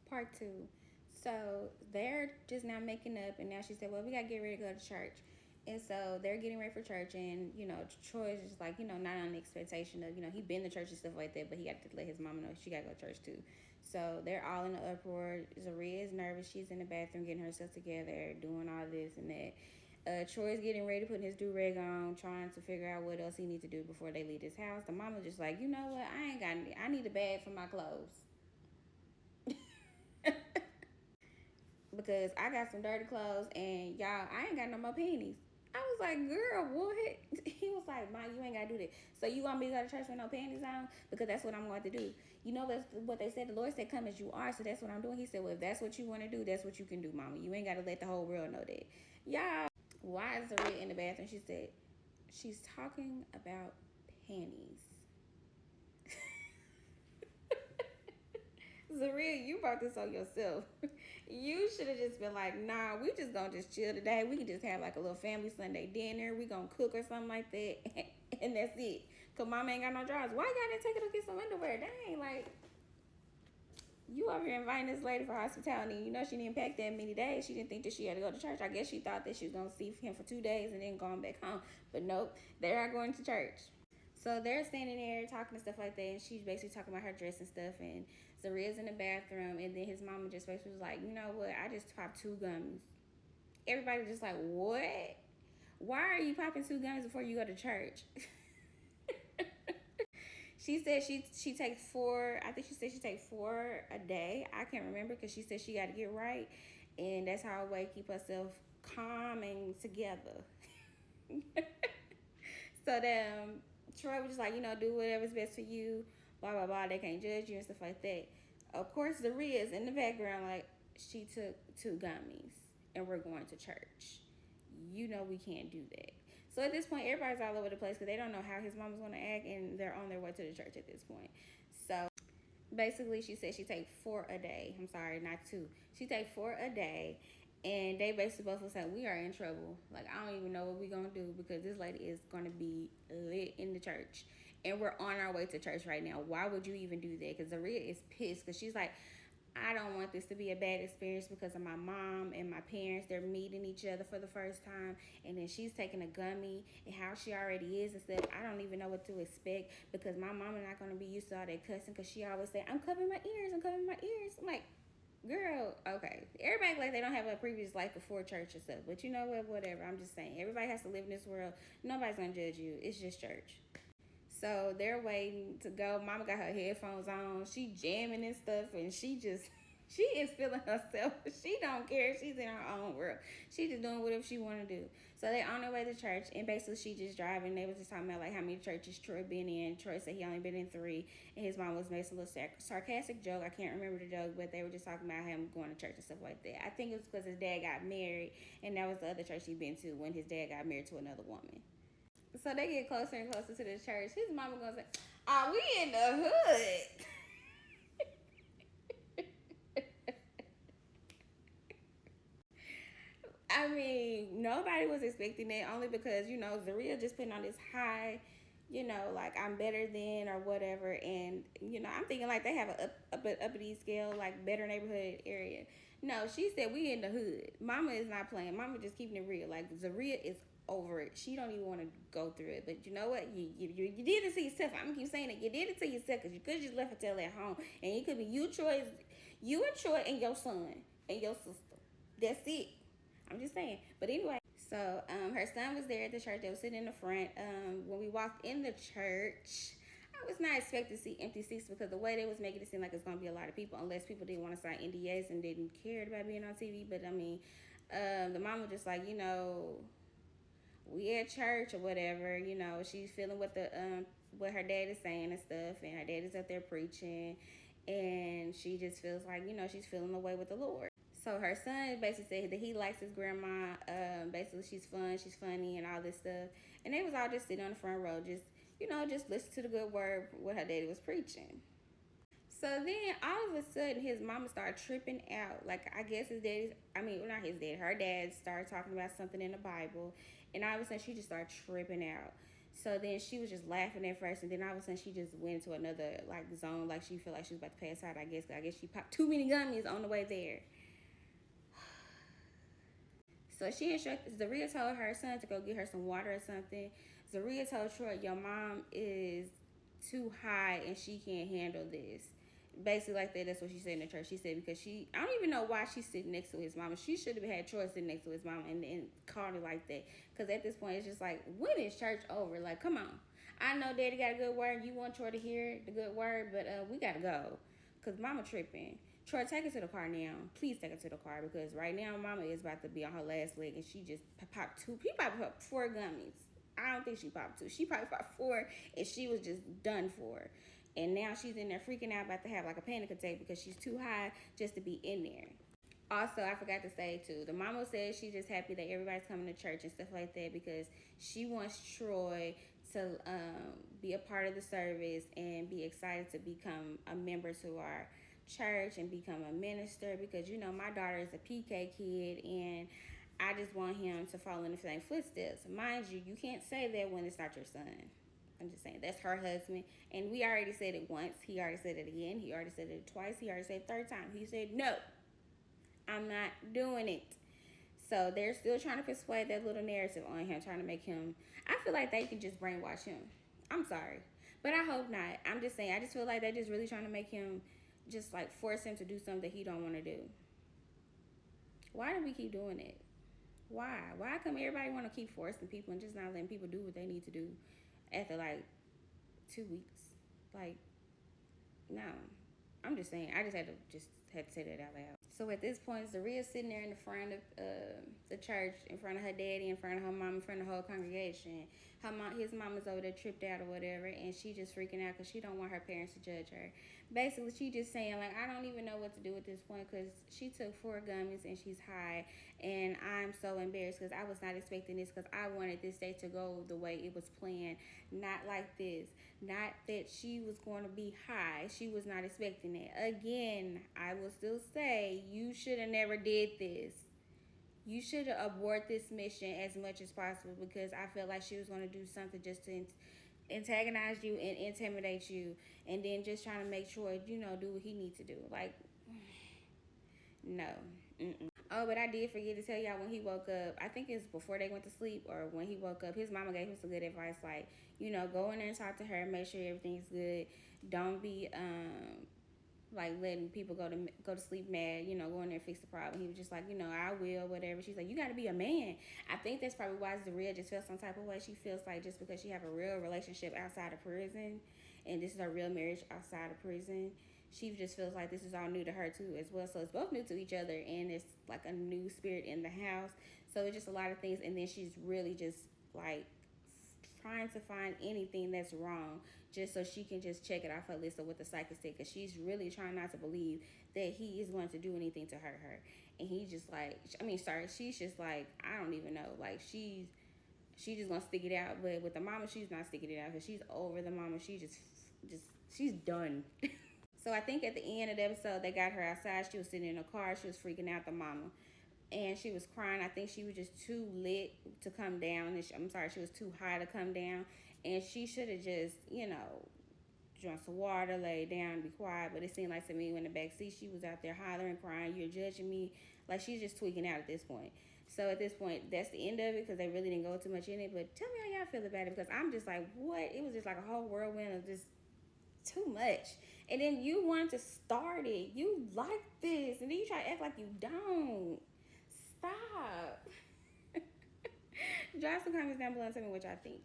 Part two. So they're just now making up, and now she said, well, we got to get ready to go to church. And so they're getting ready for church, and, you know, Troy is just like, you know, not on the expectation of, you know, he been to church and stuff like that, but he got to let his mama know she got to go to church too. So they're all in the uproar. ZERUIAH is nervous. She's in the bathroom getting herself together, doing all this and that. Troy's getting ready, putting his do-rag on, trying to figure out what else he needs to do before they leave this house. The mama just like, you know what? I need a bag for my clothes. Because I got some dirty clothes and y'all, I ain't got no more panties. I was like, girl, what? He was like, Ma, you ain't gotta do that. So you want me to go to church with no panties on? Because that's what I'm going to do. You know, that's what they said. The Lord said, come as you are. So that's what I'm doing. He said, well, if that's what you want to do, that's what you can do, mama. You ain't got to let the whole world know that. Y'all, why is the red in the bathroom? She said, she's talking about panties. ZERUIAH, you brought this on yourself. You should have just been like, nah, we just gonna just chill today. We can just have like a little family Sunday dinner. We gonna cook or something like that. And that's it. Cause mama ain't got no drawers. Why you gotta take her to get some underwear? Dang, like, you over here inviting this lady for hospitality. You know she didn't pack that many days. She didn't think that she had to go to church. I guess she thought that she was gonna see him for 2 days and then going back home. But nope, they are going to church. So they're standing there talking and stuff like that, and she's basically talking about her dress and stuff, and ZERUIAH's in the bathroom, and then his mama just basically was like, you know what, I just popped 2 gummies. Everybody was just like, what? Why are you popping 2 gummies before you go to church? She said she takes 4, I think she said she takes 4 a day. I can't remember because she said she got to get right, and that's how a way to keep herself calm and together. So then Troy was just like, you know, do whatever's best for you, blah, blah, blah. They can't judge you and stuff like that. Of course, ZERUIAH is in the background like, she took 2 gummies and we're going to church. You know we can't do that. So at this point, everybody's all over the place because they don't know how his mama's going to act, and they're on their way to the church at this point. So basically, she said she take 4 a day. I'm sorry, not 2. She take 4 a day. And they basically both were saying, we are in trouble. Like, I don't even know what we're going to do because this lady is going to be lit in the church. And we're on our way to church right now. Why would you even do that? Because ZERUIAH is pissed because she's like, I don't want this to be a bad experience because of my mom and my parents. They're meeting each other for the first time. And then she's taking a gummy and how she already is and stuff. I don't even know what to expect because my mama not going to be used to all that cussing because she always say, I'm covering my ears. I'm covering my ears. I'm like, girl, okay. Everybody like they don't have a previous life before church and stuff. But you know what? Whatever. I'm just saying. Everybody has to live in this world. Nobody's going to judge you. It's just church. So they're waiting to go. Mama got her headphones on. She jamming and stuff. And she is feeling herself. She don't care. She's in her own world. She just doing whatever she want to do. So they on their way to church. And basically she just driving. They was just talking about like how many churches Troy been in. Troy said he only been in 3. And his mom was making a little sarcastic joke. I can't remember the joke. But they were just talking about him going to church and stuff like that. I think it was because his dad got married. And that was the other church he been to when his dad got married to another woman. So they get closer and closer to the church. His mama gonna say, "Are we in the hood?" I mean, nobody was expecting that only because, you know, ZERUIAH just putting on this high, you know, like I'm better than or whatever. And, you know, I'm thinking like they have a uppity scale, like better neighborhood area. No, she said we in the hood. Mama is not playing. Mama just keeping it real. Like ZERUIAH is over it. She don't even want to go through it. But you know what? You did it to yourself. I'm keep saying it. You did it to yourself because you could just left her tail at home. And it could be you and Troy and your son and your sister. That's it. I'm just saying. But anyway, so her son was there at the church. They were sitting in the front. When we walked in the church, I was not expecting to see empty seats because the way they was making it seem like it's going to be a lot of people, unless people didn't want to sign NDAs and didn't care about being on TV. But I mean, the mom was just like, you know, we at church or whatever, you know, she's feeling what her dad is saying and stuff, and her dad is up there preaching, and she just feels like, you know, she's feeling the way with the Lord. So her son basically said that he likes his grandma. Basically, she's fun, she's funny, and all this stuff. And they was all just sitting on the front row, just, you know, just listen to the good word what her daddy was preaching. So then all of a sudden his mama started tripping out. Like I guess his daddy's, I mean, well, not his dad, her dad started talking about something in the Bible. And all of a sudden she just started tripping out. So then she was just laughing at first, and then all of a sudden she just went into another like zone, like she felt like she was about to pass out. I guess she popped too many gummies on the way there. So she instructed Zaria told her son to go get her some water or something. Zaria told Troy, "Your mom is too high and she can't handle this." Basically, like that. That's what she said in the church. She said because I don't even know why she's sitting next to his mama. She should have had Troy sitting next to his mama and called it like that. Because at this point, it's just like, when is church over? Like, come on. I know Daddy got a good word. You want Troy to hear the good word, but we gotta go. Because mama tripping. Troy, take her to the car now. Please take her to the car because right now mama is about to be on her last leg and she just popped two. He probably popped 4 gummies. I don't think she popped 2. She probably popped 4 and she was just done for. And now she's in there freaking out, about to have like a panic attack because she's too high just to be in there. Also, I forgot to say too, the mama said she's just happy that everybody's coming to church and stuff like that because she wants Troy to be a part of the service and be excited to become a member to our church and become a minister because, you know, my daughter is a PK kid and I just want him to follow in the same footsteps. Mind you, you can't say that when it's not your son. I'm just saying, that's her husband. And we already said it once. He already said it again. He already said it twice. He already said it 3rd time. He said, no, I'm not doing it. So they're still trying to persuade that little narrative on him, trying to make him, I feel like they can just brainwash him. I'm sorry. But I hope not. I'm just saying, I just feel like they're just really trying to make him, just like force him to do something that he don't want to do. Why do we keep doing it? Why? Why come everybody want to keep forcing people and just not letting people do what they need to do after like 2 weeks? Like, no. I'm just saying, I just had to say that out loud. So at this point, Zaria's sitting there in the front of the church, in front of her daddy, in front of her mom, in front of the whole congregation. His mama's over there tripped out or whatever, and she just freaking out because she don't want her parents to judge her. Basically, she just saying, like, I don't even know what to do at this point because she took 4 gummies and she's high, and I'm so embarrassed because I was not expecting this because I wanted this day to go the way it was planned, not like this. Not that she was going to be high. She was not expecting it. Again, I will still say, you should have never did this. You should have aborted this mission as much as possible because I felt like she was going to do something just to antagonize you and intimidate you and then just trying to make sure, you know, do what he needs to do. Like, no. Oh, but I did forget to tell y'all when he woke up, I think it's before they went to sleep or when he woke up, his mama gave him some good advice, like, you know, go in there and talk to her, make sure everything's good. Don't be like letting people go to sleep mad, you know, go in there and fix the problem. He was just like, you know, I will, whatever. She's like, you got to be a man. I think that's probably why ZERUIAH just feels some type of way. She feels like just because she have a real relationship outside of prison and this is her real marriage outside of prison, she just feels like this is all new to her too as well. So it's both new to each other and it's like a new spirit in the house. So it's just a lot of things. And then she's really just like trying to find anything that's wrong just so she can just check it off her list of what the psychic said, because she's really trying not to believe that he is going to do anything to hurt her. And he just like, she's just like, I don't even know, like she's just gonna stick it out. But with the mama, she's not sticking it out because she's over the mama. She's done. So I think at the end of the episode, they got her outside. She was sitting in a car. She was freaking out, the mama. And she was crying. I think she was just too lit to come down. She was too high to come down. And she should have just, you know, drunk some water, lay down, be quiet. But it seemed like to me in the back seat, she was out there hollering, crying, you're judging me. Like, she's just tweaking out at this point. So at this point, that's the end of it because they really didn't go too much in it. But tell me how y'all feel about it because I'm just like, what? It was just like a whole whirlwind of just too much. And then you wanted to start it. You like this. And then you try to act like you don't. Stop. Drop some comments down below and tell me what y'all think.